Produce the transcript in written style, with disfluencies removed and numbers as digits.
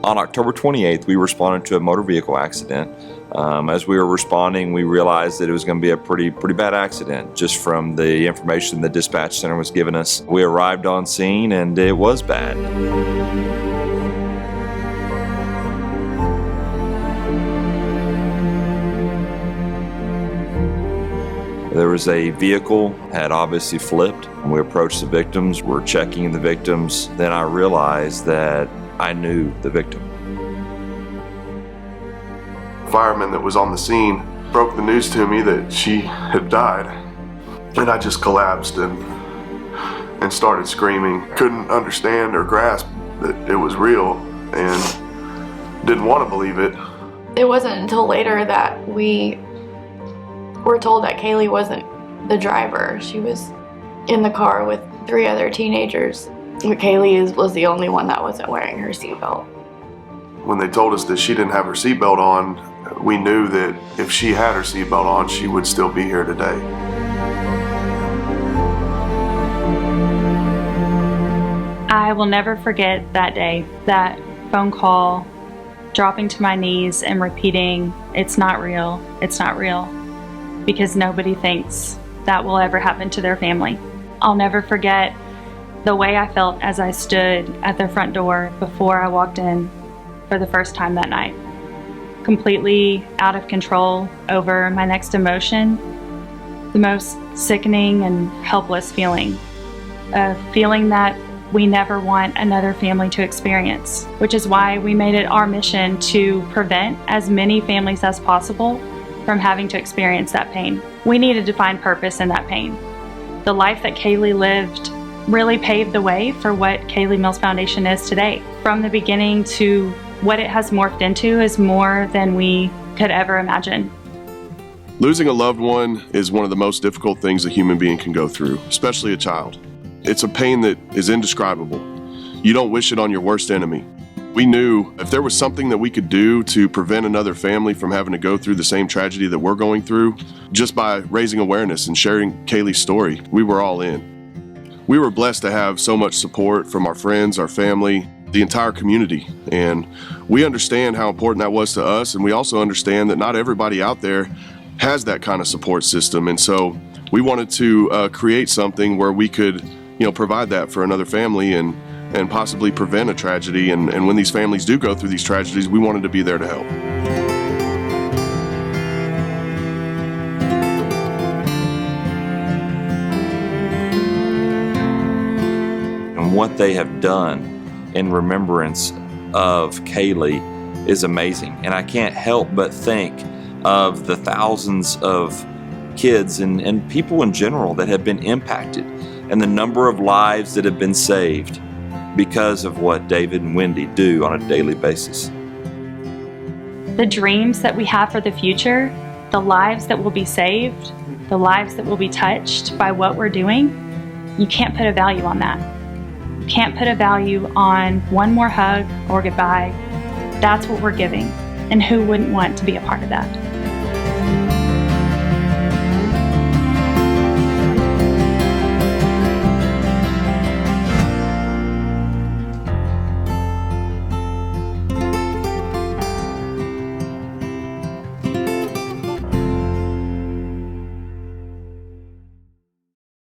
On October 28th, we responded to a motor vehicle accident. As we were responding, we realized that it was going to be a pretty bad accident, just from the information the dispatch center was giving us. We arrived on scene, and it was bad. There was a vehicle, had obviously flipped. We approached the victims, we're checking the victims. Then I realized that I knew the victim. The fireman that was on the scene broke the news to me that she had died. And I just collapsed and started screaming. Couldn't understand or grasp that it was real and didn't want to believe it. It wasn't until later that we were told that Kailee wasn't the driver. She was in the car with 3 other teenagers. But Kailee was the only one that wasn't wearing her seatbelt. When they told us that she didn't have her seatbelt on, we knew that if she had her seatbelt on, she would still be here today. I will never forget that day, that phone call, dropping to my knees and repeating, "It's not real, it's not real," because nobody thinks that will ever happen to their family. I'll never forget the way I felt as I stood at the front door before I walked in for the first time that night. Completely out of control over my next emotion, the most sickening and helpless feeling, a feeling that we never want another family to experience, which is why we made it our mission to prevent as many families as possible from having to experience that pain. We needed to find purpose in that pain. The life that Kailee lived really paved the way for what Kailee Mills Foundation is today. From the beginning to what it has morphed into is more than we could ever imagine. Losing a loved one is one of the most difficult things a human being can go through, especially a child. It's a pain that is indescribable. You don't wish it on your worst enemy. We knew if there was something that we could do to prevent another family from having to go through the same tragedy that we're going through, just by raising awareness and sharing Kailee's story, we were all in. We were blessed to have so much support from our friends, our family, the entire community, and we understand how important that was to us, and we also understand that not everybody out there has that kind of support system, and so we wanted to create something where we could provide that for another family and possibly prevent a tragedy, and when these families do go through these tragedies, we wanted to be there to help. And what they have done in remembrance of Kailee is amazing. And I can't help but think of the thousands of kids and people in general that have been impacted, and the number of lives that have been saved because of what David and Wendy do on a daily basis. The dreams that we have for the future, the lives that will be saved, the lives that will be touched by what we're doing, you can't put a value on that. You can't put a value on one more hug or goodbye. That's what we're giving, and who wouldn't want to be a part of that?